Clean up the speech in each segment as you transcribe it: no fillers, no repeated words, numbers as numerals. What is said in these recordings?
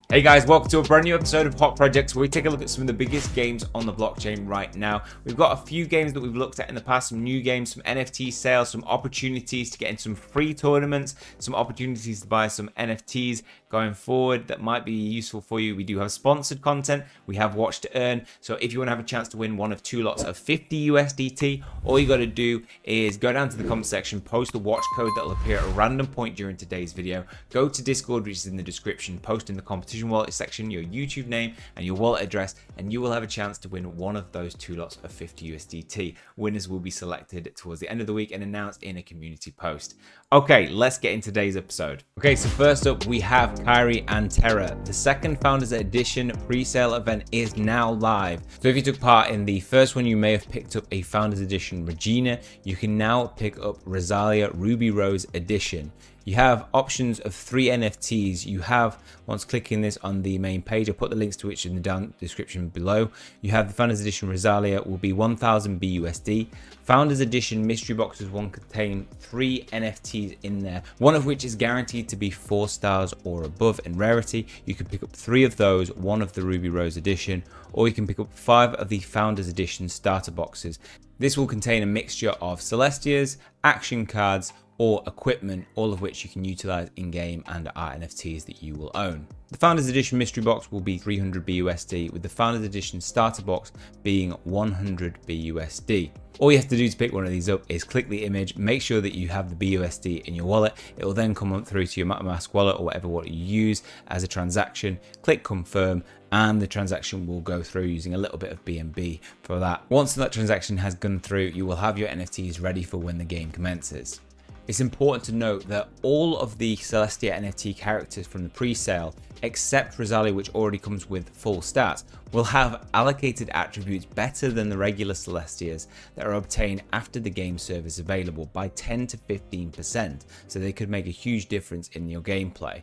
Hey guys, welcome to a brand new episode of Hot Projects where we take a look at some of the biggest games on the blockchain right now. We've got a few games that we've looked at in the past, some new games, some NFT sales, some opportunities to get in some free tournaments, some opportunities to buy some NFTs going forward that might be useful for you. We do have sponsored content, we have watch to earn, so if you want to have a chance to win one of two lots of 50 USDT, all you got to do is go down to the comment section, post the watch code that will appear at a random point during today's video, go to Discord, which is in the description, post in the competition wallet section your YouTube name and your wallet address, and you will have a chance to win one of those two lots of 50 USDT. Winners will be selected towards the end of the week and announced in a community post. Okay, let's get into today's episode. Okay, so first up we have Kyria Terra. The second Founders Edition pre-sale event is now live. So if you took part in the first one, you may have picked up a Founders Edition Regina. You can now pick up Rosalia Ruby Rose Edition. You have options of 3 NFTs. You have, once clicking this on the main page, I'll put the links to which in the down description below. You have the Founders Edition Rosalia will be 1000 BUSD. Founders Edition mystery boxes will contain 3 NFTs in there, one of which is guaranteed to be 4 stars or above in rarity. You can pick up 3 of those, one of the Ruby Rose Edition, or you can pick up 5 of the Founders Edition starter boxes. This will contain a mixture of Celestias, action cards, or equipment, all of which you can utilize in game and are NFTs that you will own. The Founders Edition mystery box will be 300 BUSD, with the Founders Edition starter box being 100 BUSD. All you have to do to pick one of these up is click the image, make sure that you have the BUSD in your wallet. It will then come up through to your MetaMask wallet or whatever wallet you use as a transaction. Click confirm and the transaction will go through using a little bit of BNB for that. Once that transaction has gone through, you will have your NFTs ready for when the game commences. It's important to note that all of the Celestia NFT characters from the pre-sale, except Rosalia, which already comes with full stats, will have allocated attributes better than the regular Celestias that are obtained after the game serve is available by 10 to 15%, so they could make a huge difference in your gameplay.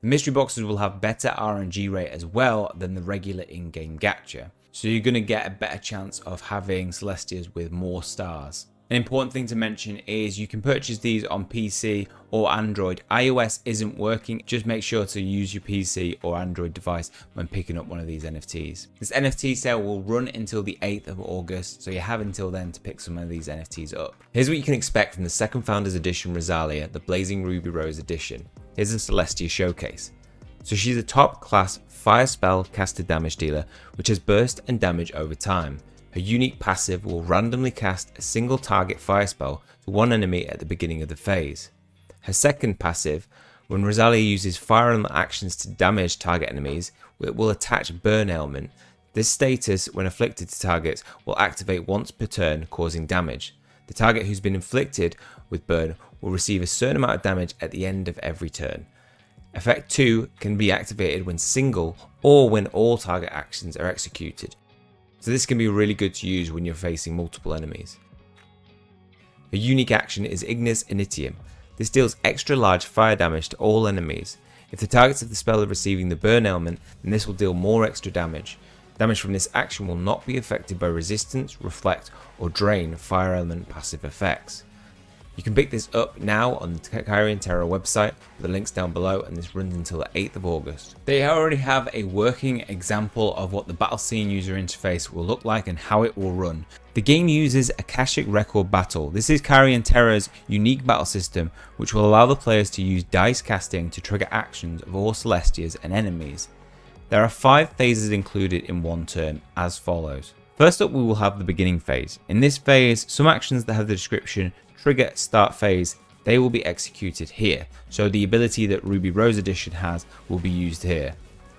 The mystery boxes will have better RNG rate as well than the regular in-game gacha, so you're going to get a better chance of having Celestias with more stars. An important thing to mention is you can purchase these on PC or Android. iOS isn't working, just make sure to use your PC or Android device when picking up one of these NFTs. This NFT sale will run until the 8th of August, so you have until then to pick some of these NFTs up. Here's what you can expect from the second Founders Edition Rosalia, the Blazing Ruby Rose Edition. Here's a Celestia showcase. So she's a top class fire spell caster damage dealer, which has burst and damage over time. Her unique passive will randomly cast a single target fire spell to one enemy at the beginning of the phase. Her second passive, when Rosalia uses fire element actions to damage target enemies, it will attach burn element. This status, when afflicted to targets, will activate once per turn, causing damage. The target who's been inflicted with burn will receive a certain amount of damage at the end of every turn. Effect 2 can be activated when single or when all target actions are executed. So this can be really good to use when you're facing multiple enemies. A unique action is Ignis Initium. This deals extra large fire damage to all enemies. If the targets of the spell are receiving the burn element, then this will deal more extra damage. Damage from this action will not be affected by resistance, reflect, or drain fire element passive effects. You can pick this up now on the Kyria Terra website, the links down below, and this runs until the 8th of August. They already have a working example of what the battle scene user interface will look like and how it will run. The game uses Akashic Record Battle. This is Kyria Terra's unique battle system, which will allow the players to use dice casting to trigger actions of all Celestias and enemies. There are 5 phases included in one turn, as follows. First up, we will have the beginning phase. In this phase, some actions that have the description trigger start phase, they will be executed here, so the ability that Ruby Rose Edition has will be used here.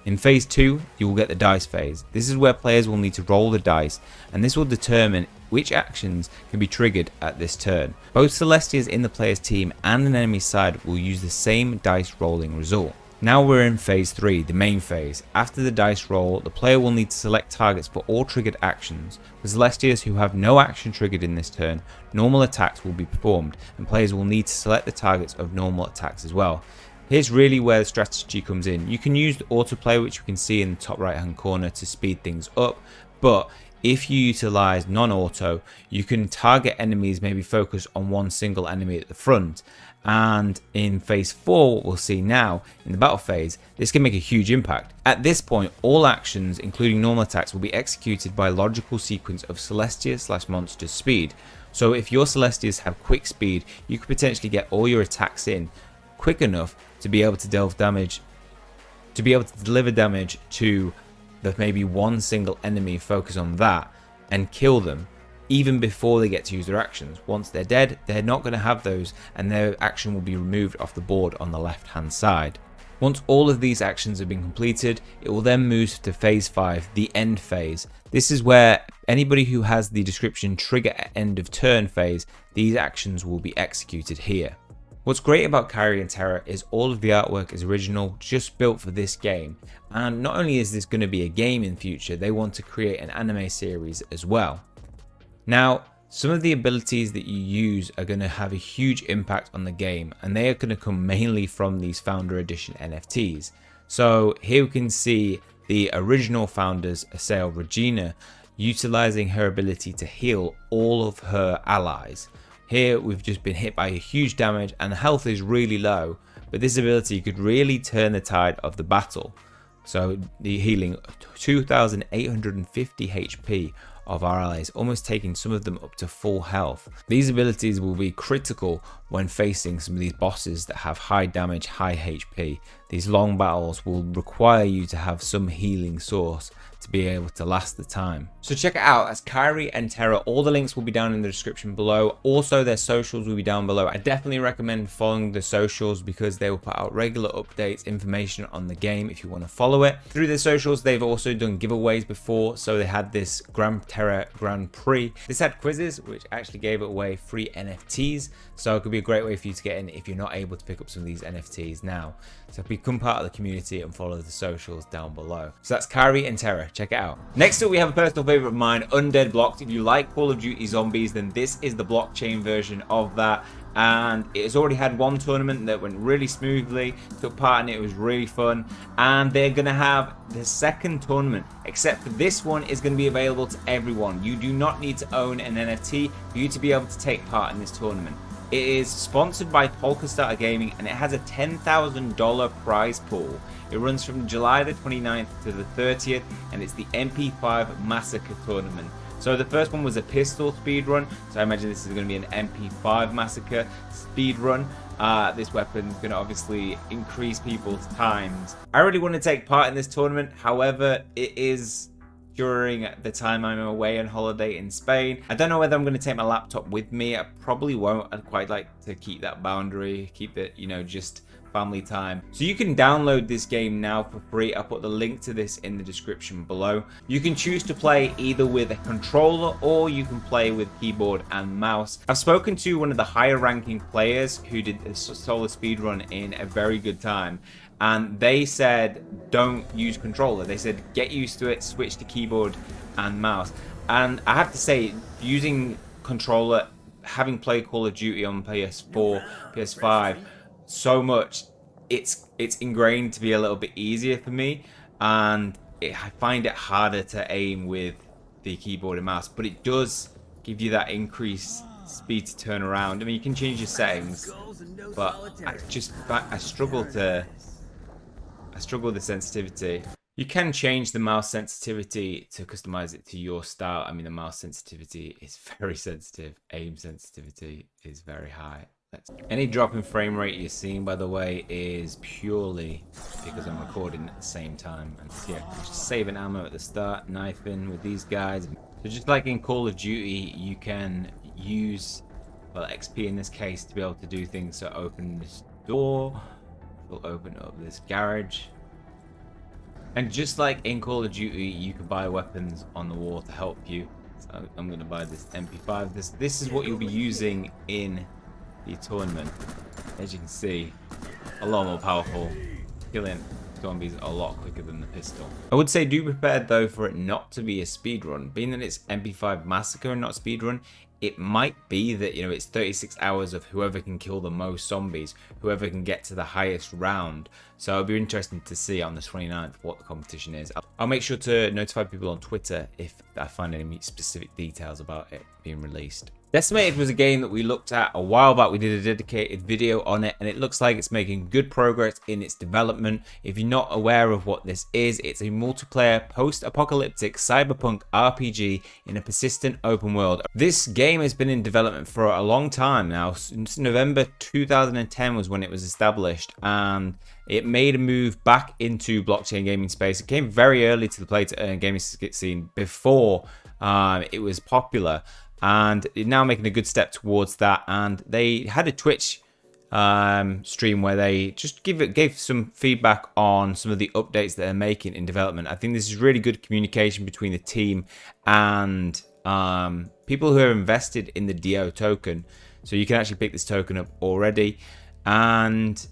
In phase 2, you will get the dice phase. This is where players will need to roll the dice, and this will determine which actions can be triggered at this turn. Both Celestias in the player's team and an enemy side will use the same dice rolling result. Now we're in phase 3, the main phase. After the dice roll, the player will need to select targets for all triggered actions. For Celestias who have no action triggered in this turn, normal attacks will be performed, and players will need to select the targets of normal attacks as well. Here's really where the strategy comes in. You can use the autoplay, which you can see in the top right hand corner, to speed things up, but if you utilize non-auto, you can target enemies, maybe focus on one single enemy at the front, And in phase 4, what we'll see now in the battle phase, this can make a huge impact. At this point, all actions, including normal attacks, will be executed by a logical sequence of Celestia/Monster's speed. So if your Celestias have quick speed, you could potentially get all your attacks in quick enough to be able to deliver damage to the maybe one single enemy, focus on that and kill them even before they get to use their actions. Once they're dead, they're not going to have those, and their action will be removed off the board on the left hand side. Once all of these actions have been completed, it will then move to phase 5, the end phase. This is where anybody who has the description trigger at end of turn phase, these actions will be executed here. What's great about Kyria Terra is all of the artwork is original, just built for this game. And not only is this going to be a game in future, they want to create an anime series as well. Now, some of the abilities that you use are going to have a huge impact on the game, and they are going to come mainly from these Founder Edition NFTs. So here we can see the original Founders, Assail Regina, utilizing her ability to heal all of her allies. Here we've just been hit by a huge damage and the health is really low, but this ability could really turn the tide of the battle. So the healing 2,850 HP of our allies, almost taking some of them up to full health. These abilities will be critical when facing some of these bosses that have high damage, high HP. These long battles will require you to have some healing source to be able to last the time. So check it out, as Kyria Terra. All the links will be down in the description below. Also their socials will be down below. I definitely recommend following the socials because they will put out regular updates, information on the game if you want to follow it. Through their socials, they've also done giveaways before. So they had this Terra Grand Prix. This had quizzes which actually gave away free NFTs. So it could be a great way for you to get in if you're not able to pick up some of these NFTs now. So become part of the community and follow the socials down below. So that's Kyria Terra. Check it out. Next up, we have a personal favorite of mine, Undead Blocked. If you like Call of Duty Zombies, then this is the blockchain version of that. And it has already had one tournament that went really smoothly. Took part in it. It was really fun. And they're going to have the second tournament, except for this one is going to be available to everyone. You do not need to own an NFT for you to be able to take part in this tournament. It is sponsored by Polkastarter Gaming and it has a $10,000 prize pool. It runs from July the 29th to the 30th and it's the MP5 Massacre Tournament. So the first one was a pistol speed run, so I imagine this is going to be an MP5 Massacre speed run. This weapon is going to obviously increase people's times. I really want to take part in this tournament, however, it is during the time I'm away on holiday in Spain. I don't know whether I'm going to take my laptop with me. I probably won't. I'd quite like to keep that boundary, keep it, you know, just family time. So you can download this game now for free. I'll put the link to this in the description below. You can choose to play either with a controller or you can play with keyboard and mouse. I've spoken to one of the higher ranking players who did a solo speedrun in a very good time. And they said, don't use controller. They said, get used to it, switch to keyboard and mouse. And I have to say, using controller, having played Call of Duty on PS4, PS5, so much, it's ingrained to be a little bit easier for me. And I find it harder to aim with the keyboard and mouse. But it does give you that increased speed to turn around. I mean, you can change your settings. But I struggle with the sensitivity. You can change the mouse sensitivity to customize it to your style. I mean, the mouse sensitivity is very sensitive. Aim sensitivity is very high. Any drop in frame rate you're seeing, by the way, is purely because I'm recording at the same time. And yeah, just saving ammo at the start, knifing with these guys. So just like in Call of Duty, you can use, well, XP in this case to be able to do things. So open this door. We'll open up this garage. And just like in Call of Duty, you can buy weapons on the wall to help you. So I'm going to buy this MP5. This is what you'll be using in the tournament. As you can see, a lot more powerful. Killing zombies a lot quicker than the pistol. I would say do prepare though for it not to be a speedrun. Being that it's MP5 Massacre and not speedrun, it might be that, you know, it's 36 hours of whoever can kill the most zombies, whoever can get to the highest round. So it'll be interesting to see on the 29th what the competition is. I'll make sure to notify people on Twitter if I find any specific details about it being released. Decimated was a game that we looked at a while back. We did a dedicated video on it, and it looks like it's making good progress in its development. If you're not aware of what this is, it's a multiplayer post-apocalyptic cyberpunk RPG in a persistent open world. This game has been in development for a long time now. Since November 2010 was when it was established, and it made a move back into blockchain gaming space. It came very early to the play-to-earn gaming scene before it was popular, and now making a good step towards that. And they had a Twitch stream where they just gave some feedback on some of the updates that they're making in development. I think this is really good communication between the team and people who are invested in the DO token. So you can actually pick this token up already, and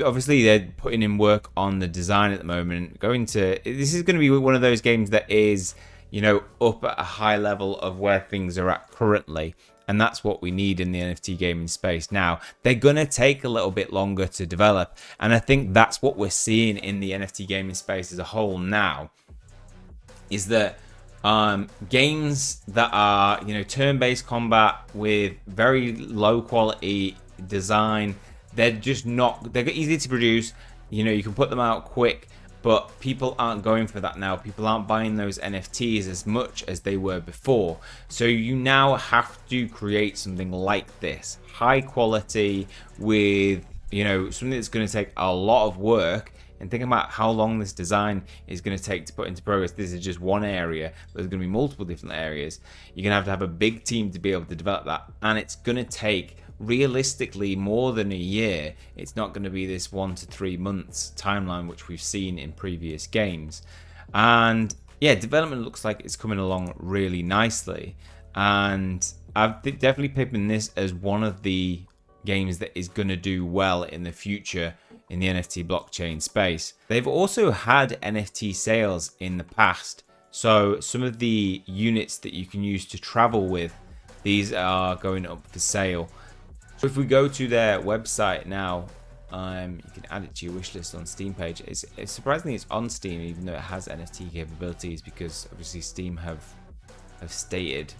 obviously they're putting in work on the design at the moment. This is going to be one of those games that is, you know, up at a high level of where things are at currently, and that's what we need in the NFT gaming space. Now, they're gonna take a little bit longer to develop, and I think that's what we're seeing in the NFT gaming space as a whole now, is that games that are, you know, turn-based combat with very low quality design, they're easy to produce. You know, you can put them out quick, but people aren't going for that now. People aren't buying those NFTs as much as they were before. So you now have to create something like this, high quality, with, you know, something that's going to take a lot of work. And think about how long this design is going to take to put into progress. This is just one area, but there's going to be multiple different areas. You're going to have a big team to be able to develop that, and it's going to take realistically more than a year. It's not going to be this 1 to 3 months timeline which we've seen in previous games. And yeah, development looks like it's coming along really nicely, and I've definitely picked this as one of the games that is going to do well in the future in the NFT blockchain space. They've also had NFT sales in the past, so some of the units that you can use to travel with, these are going up for sale. So if we go to their website now, you can add it to your wishlist on Steam page. It's surprisingly, it's on Steam even though it has NFT capabilities, because obviously Steam have stated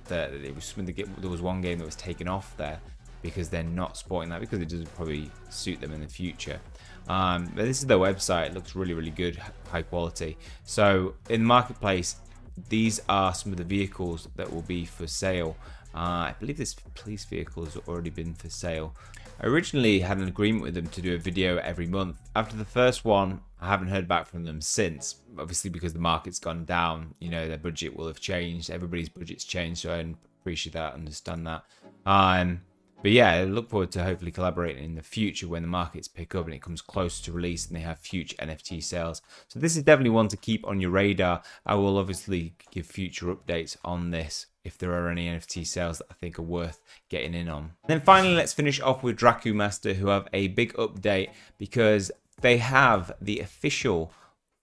that it was there was one game that was taken off there because they're not supporting that, because it doesn't probably suit them in the future. But this is their website. It looks really, really good, high quality. So in the marketplace, these are some of the vehicles that will be for sale. I believe this police vehicle has already been for sale. I originally had an agreement with them to do a video every month. After the first one, I haven't heard back from them since, obviously because the market's gone down. You know, their budget will have changed. Everybody's budget's changed, so I appreciate that, understand that. But yeah, I look forward to hopefully collaborating in the future when the markets pick up and it comes close to release and they have future NFT sales. So this is definitely one to keep on your radar. I will obviously give future updates on this if there are any NFT sales that I think are worth getting in on. And then finally, let's finish off with Draku Master, who have a big update because they have the official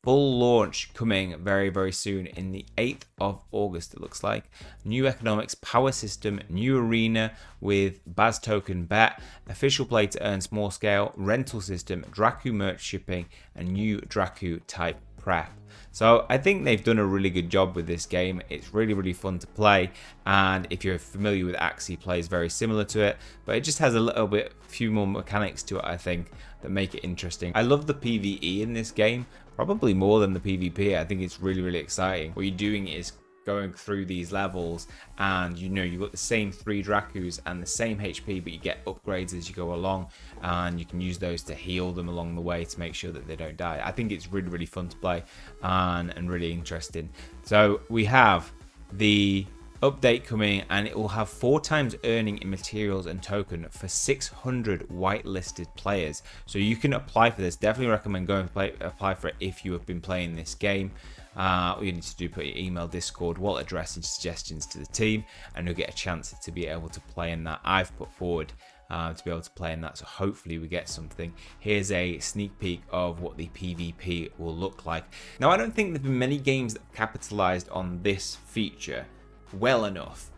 full launch coming very, very soon in the 8th of August, it looks like. New economics, power system, new arena with Baz token bet, official play to earn small scale, rental system, Draku merch shipping, and new Draku type prep. So I think they've done a really good job with this game. It's really, really fun to play, and if you're familiar with Axie, plays very similar to it, but it just has a few more mechanics to it, I think, that make it interesting. I love the PvE in this game, probably more than the PvP. I think it's really, really exciting. What you're doing is going through these levels, and you know, you've got the same 3 Drakus and the same HP, but you get upgrades as you go along, and you can use those to heal them along the way to make sure that they don't die. I think it's really, really fun to play and really interesting. So we have the update coming, and it will have 4 times earning in materials and token for 600 whitelisted players. So you can apply for this. Definitely recommend going and apply for it if you have been playing this game. All you need to do, put your email, Discord, wallet address, and suggestions to the team, and you'll get a chance to be able to play in that. I've put forward to be able to play in that, so hopefully we get something. Here's a sneak peek of what the PvP will look like. Now, I don't think there's been many games that have capitalized on this feature well enough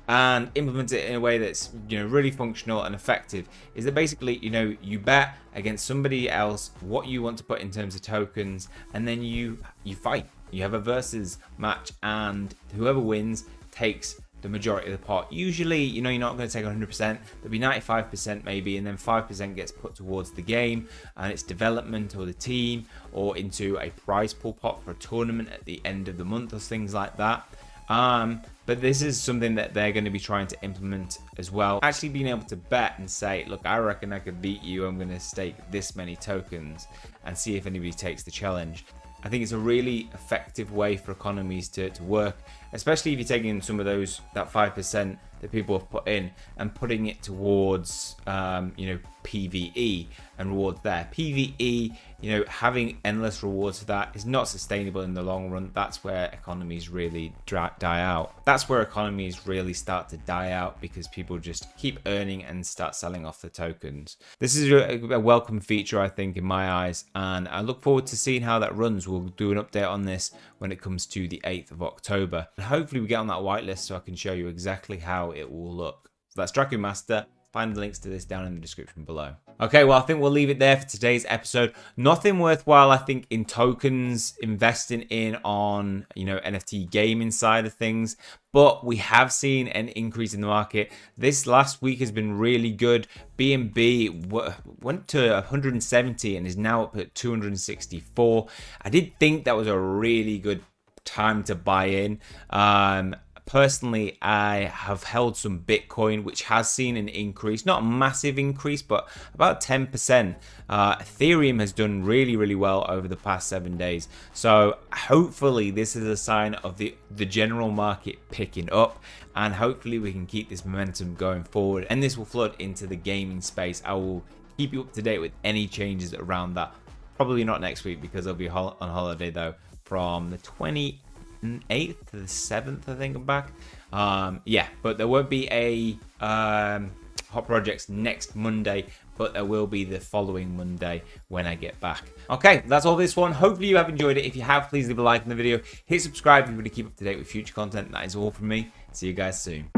and implement it in a way that's, you know, really functional and effective. Is that basically, you know, you bet against somebody else what you want to put in terms of tokens, and then you fight. You have a versus match, and whoever wins takes the majority of the pot. Usually, you know, you're not going to take 100%. There'll be 95% maybe, and then 5% gets put towards the game and its development or the team, or into a prize pool pot for a tournament at the end of the month or things like that. But this is something that they're going to be trying to implement as well. Actually being able to bet and say, look, I reckon I could beat you. I'm going to stake this many tokens and see if anybody takes the challenge. I think it's a really effective way for economies to work, especially if you're taking some of those, that 5% that people have put in and putting it towards, you know, PvE and rewards there. PvE, you know, having endless rewards for that is not sustainable in the long run. That's where economies really die out. That's where economies really start to die out, because people just keep earning and start selling off the tokens. This is a welcome feature, I think, in my eyes, and I look forward to seeing how that runs. We'll do an update on this when it comes to the 8th of October. And hopefully we get on that whitelist so I can show you exactly how it will look. So that's Draku Master. Find the links to this down in the description below. Okay, well, I think we'll leave it there for today's episode. Nothing worthwhile, I think, in tokens, investing in on, you know, NFT gaming side of things. But we have seen an increase in the market. This last week has been really good. BNB went to 170 and is now up at 264. I did think that was a really good time to buy in. Personally, I have held some Bitcoin, which has seen an increase, not a massive increase, but about 10%. Ethereum has done really, really well over the past 7 days. So hopefully this is a sign of the general market picking up, and hopefully we can keep this momentum going forward. And this will flood into the gaming space. I will keep you up to date with any changes around that. Probably not next week, because I'll be on holiday though from the 28th to the 7th, I think I'm back. Yeah, but there won't be a Hot Projects next Monday, but there will be the following Monday when I get back. Okay, that's all this one. Hopefully you have enjoyed it. If you have, please leave a like in the video. Hit subscribe if you want to keep up to date with future content. That is all from me. See you guys soon.